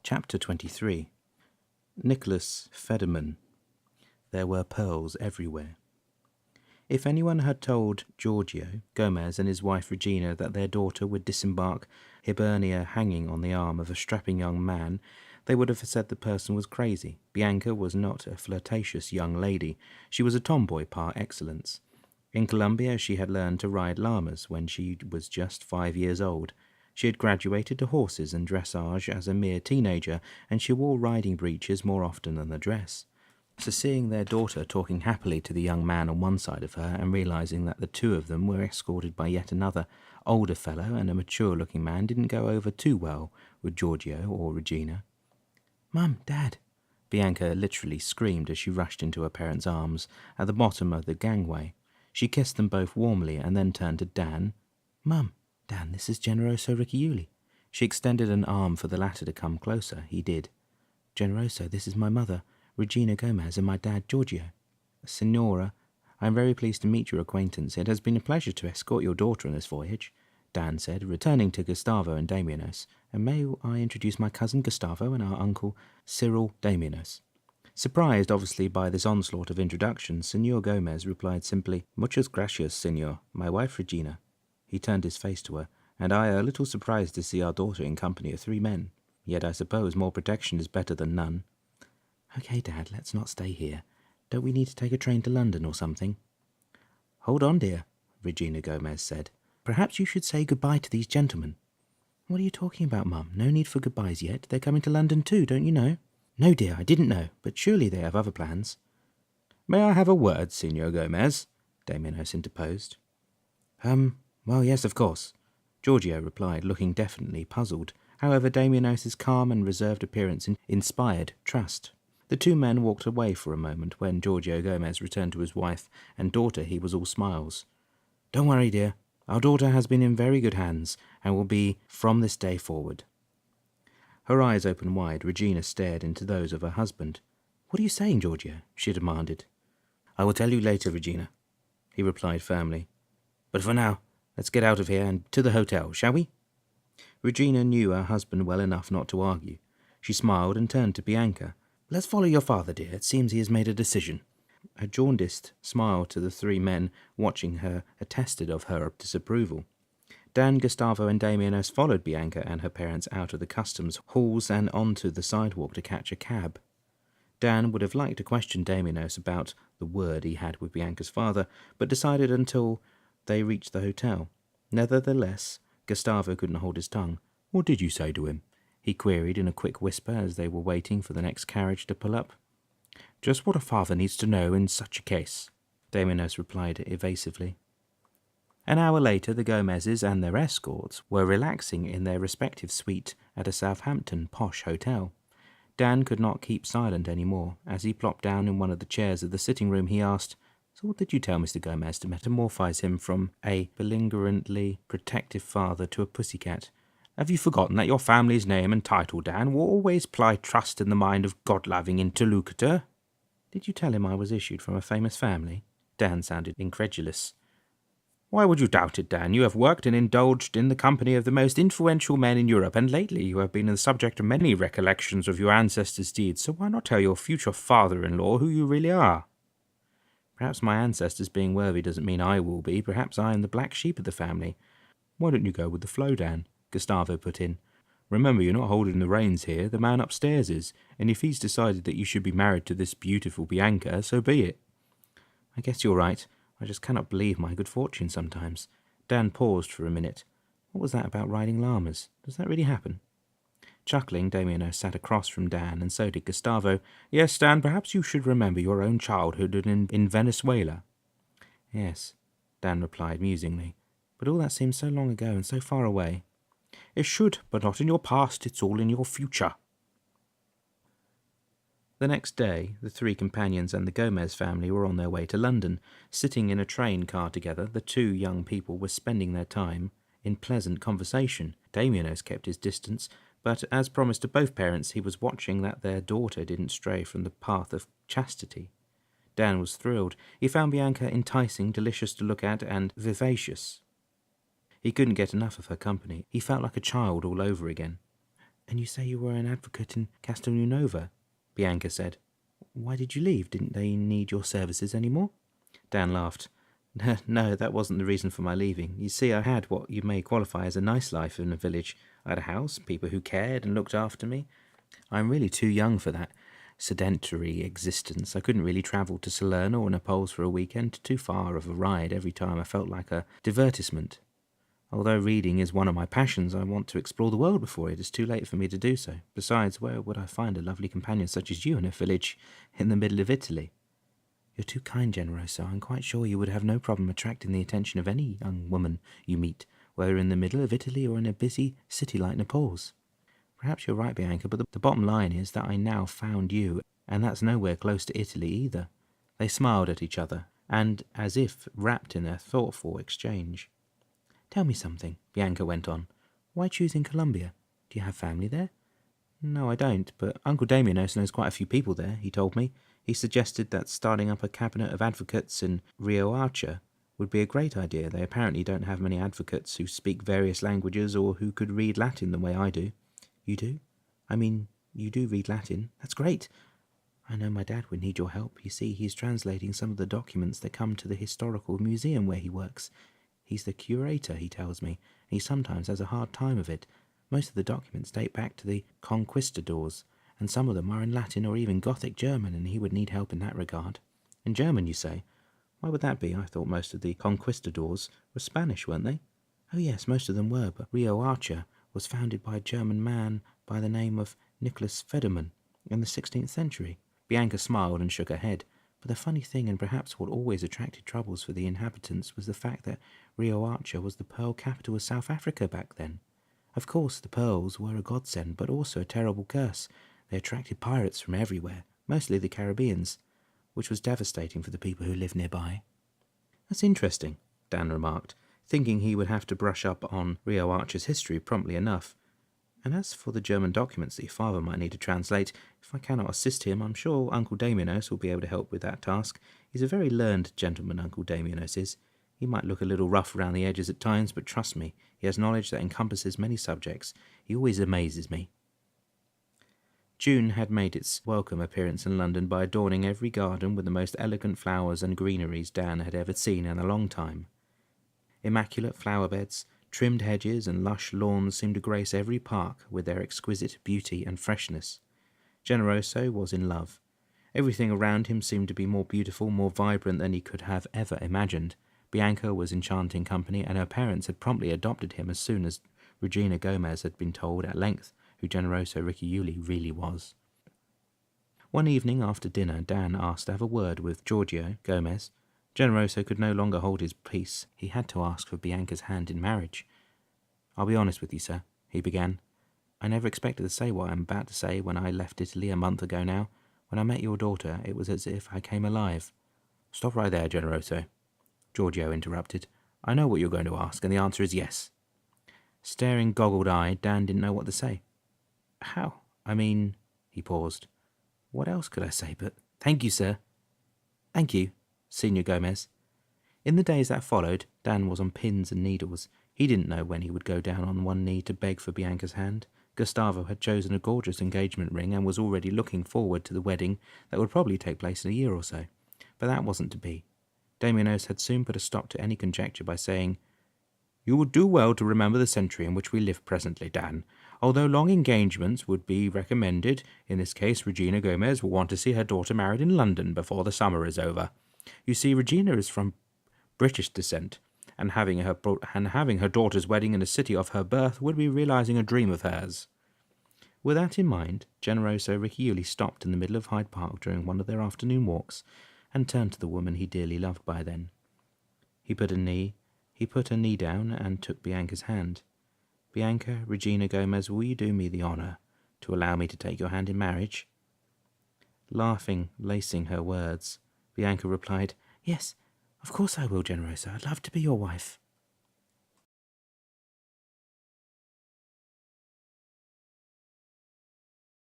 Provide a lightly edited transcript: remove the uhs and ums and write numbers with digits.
Chapter 23. Nikolaus Federmann. There were pearls everywhere. If anyone had told Giorgio Gomez and his wife Regina that their daughter would disembark Hibernia hanging on the arm of a strapping young man, they would have said the person was crazy. Bianca was not a flirtatious young lady. She was a tomboy par excellence. In Colombia she had learned to ride llamas when she was just 5 years old. She had graduated to horses and dressage as a mere teenager, and she wore riding breeches more often than the dress. So seeing their daughter talking happily to the young man on one side of her, and realizing that the two of them were escorted by yet another older fellow and a mature-looking man, didn't go over too well with Giorgio or Regina. "Mum, Dad!" Bianca literally screamed as she rushed into her parents' arms at the bottom of the gangway. She kissed them both warmly and then turned to Dan. "Mum, Dan, this is Generoso Ricciulli." She extended an arm for the latter to come closer. He did. "Generoso, this is my mother, Regina Gomez, and my dad, Giorgio." "Signora, I am very pleased to meet your acquaintance. It has been a pleasure to escort your daughter on this voyage," Dan said, returning to Gustavo and Damianos. "And may I introduce my cousin Gustavo and our uncle Cyril Damianos." Surprised, obviously, by this onslaught of introductions, Senor Gomez replied simply, "Muchas gracias, senor. My wife Regina." He turned his face to her. "And I are a little surprised to see our daughter in company of 3 men. Yet I suppose more protection is better than none." "Okay, Dad, let's not stay here. Don't we need to take a train to London or something?" "Hold on, dear," Regina Gomez said. "Perhaps you should say goodbye to these gentlemen." "What are you talking about, Mum? No need for goodbyes yet. They're coming to London too, don't you know?" "No, dear, I didn't know, but surely they have other plans." "May I have a word, Senor Gomez?" Damianos interposed. Well, yes, of course," Giorgio replied, looking definitely puzzled. However, Damianos' calm and reserved appearance inspired trust. The 2 men walked away for a moment. When Giorgio Gomez returned to his wife and daughter, he was all smiles. "Don't worry, dear. Our daughter has been in very good hands, and will be from this day forward." Her eyes opened wide. Regina stared into those of her husband. "What are you saying, Giorgio?" she demanded. "I will tell you later, Regina," he replied firmly. "But for now, let's get out of here and to the hotel, shall we?" Regina knew her husband well enough not to argue. She smiled and turned to Bianca. "Let's follow your father, dear. It seems he has made a decision." A jaundiced smile to the 3 men watching her attested of her disapproval. Dan, Gustavo, and Damianos followed Bianca and her parents out of the customs halls and onto the sidewalk to catch a cab. Dan would have liked to question Damianos about the word he had with Bianca's father, but decided until they reached the hotel. Nevertheless, Gustavo couldn't hold his tongue. "What did you say to him?" he queried in a quick whisper as they were waiting for the next carriage to pull up. "Just what a father needs to know in such a case," Damianos replied evasively. An hour later, the Gomezes and their escorts were relaxing in their respective suite at a Southampton posh hotel. Dan could not keep silent any more. As he plopped down in one of the chairs of the sitting room, he asked, "So what did you tell Mr. Gomez to metamorphose him from a belligerently protective father to a pussycat?" "Have you forgotten that your family's name and title, Dan, will always ply trust in the mind of God-loving interlocutor?" "Did you tell him I was issued from a famous family?" Dan sounded incredulous. "Why would you doubt it, Dan? You have worked and indulged in the company of the most influential men in Europe, and lately you have been the subject of many recollections of your ancestors' deeds, so why not tell your future father-in-law who you really are?" "Perhaps my ancestors being worthy doesn't mean I will be. Perhaps I am the black sheep of the family." "Why don't you go with the flow, Dan?" Gustavo put in. "Remember, you're not holding the reins here. The man upstairs is, and if he's decided that you should be married to this beautiful Bianca, so be it." "I guess you're right. I just cannot believe my good fortune sometimes." Dan paused for a minute. "What was that about riding llamas? Does that really happen?" Chuckling, Damianos sat across from Dan, and so did Gustavo. "Yes, Dan, perhaps you should remember your own childhood in Venezuela." "Yes," Dan replied musingly. "But all that seems so long ago and so far away." "It should, but not in your past. It's all in your future." The next day, the 3 companions and the Gomez family were on their way to London. Sitting in a train car together, the 2 young people were spending their time in pleasant conversation. Damianos kept his distance, but as promised to both parents, he was watching that their daughter didn't stray from the path of chastity. Dan was thrilled. He found Bianca enticing, delicious to look at, and vivacious. He couldn't get enough of her company. He felt like a child all over again. And you say you were an advocate in Castelnuovo? Bianca said. Why did you leave? Didn't they need your services any more? Dan laughed. No, that wasn't the reason for my leaving. You see, I had what you may qualify as a nice life in a village. I had a house, people who cared and looked after me. I'm really too young for that sedentary existence. I couldn't really travel to Salerno or Naples for a weekend. Too far of a ride every time. I felt like a divertisement. Although reading is one of my passions, I want to explore the world before it is too late for me to do so. Besides, where would I find a lovely companion such as you in a village in the middle of Italy? You're too kind, Generoso. I'm quite sure you would have no problem attracting the attention of any young woman you meet, whether in the middle of Italy or in a busy city like Naples. Perhaps you're right, Bianca, but the bottom line is that I now found you, and that's nowhere close to Italy either. They smiled at each other, and as if wrapped in their thoughtful exchange. Tell me something, Bianca went on. Why choosing Colombia? Do you have family there? No, I don't, but Uncle Damianos knows quite a few people there, he told me. He suggested that starting up a cabinet of advocates in Rio Archa would be a great idea. They apparently don't have many advocates who speak various languages or who could read Latin the way I do. You do? I mean, you do read Latin. That's great. I know my dad would need your help. You see, he's translating some of the documents that come to the historical museum where he works. He's the curator, he tells me, and he sometimes has a hard time of it. Most of the documents date back to the conquistadors, and some of them are in Latin or even Gothic German, and he would need help in that regard. In German, you say? Why would that be? I thought most of the conquistadors were Spanish, weren't they? Oh yes, most of them were, but Rio Archa was founded by a German man by the name of Nikolaus Federmann in the 16th century. Bianca smiled and shook her head. But the funny thing, and perhaps what always attracted troubles for the inhabitants, was the fact that Rio Archa was the pearl capital of South Africa back then. Of course, the pearls were a godsend, but also a terrible curse. They attracted pirates from everywhere, mostly the Caribbeans, which was devastating for the people who lived nearby. That's interesting, Dan remarked, thinking he would have to brush up on Rio Archa's history promptly enough. And as for the German documents that your father might need to translate, if I cannot assist him, I'm sure Uncle Damianos will be able to help with that task. He's a very learned gentleman, Uncle Damianos is. He might look a little rough around the edges at times, but trust me, he has knowledge that encompasses many subjects. He always amazes me. June had made its welcome appearance in London by adorning every garden with the most elegant flowers and greeneries Dan had ever seen in a long time. Immaculate flower beds, trimmed hedges and lush lawns seemed to grace every park with their exquisite beauty and freshness. Generoso was in love. Everything around him seemed to be more beautiful, more vibrant than he could have ever imagined. Bianca was enchanting company, and her parents had promptly adopted him as soon as Regina Gomez had been told at length who Generoso Ricciulli really was. One evening after dinner, Dan asked to have a word with Giorgio Gomez. Generoso could no longer hold his peace. He had to ask for Bianca's hand in marriage. I'll be honest with you, sir, he began. I never expected to say what I'm about to say when I left Italy a month ago now. When I met your daughter, it was as if I came alive. Stop right there, Generoso, Giorgio interrupted. I know what you're going to ask, and the answer is yes. Staring goggled-eyed, Dan didn't know what to say. How? I mean, he paused. What else could I say but, thank you, sir. Thank you, Senor Gomez. In the days that followed, Dan was on pins and needles. He didn't know when he would go down on one knee to beg for Bianca's hand. Gustavo had chosen a gorgeous engagement ring and was already looking forward to the wedding that would probably take place in a year or so. But that wasn't to be. Damianos had soon put a stop to any conjecture by saying, You would do well to remember the century in which we live presently, Dan. Although long engagements would be recommended, in this case Regina Gomez will want to see her daughter married in London before the summer is over. You see, Regina is from British descent, and having her daughter's wedding in the city of her birth would be realizing a dream of hers. With that in mind, Generoso Ricciulli stopped in the middle of Hyde Park during one of their afternoon walks, and turned to the woman he dearly loved by then. He put her knee down and took Bianca's hand. Bianca, Regina Gomez, will you do me the honour to allow me to take your hand in marriage? Laughing, lacing her words, Bianca replied, Yes, of course I will, Generoso. I'd love to be your wife.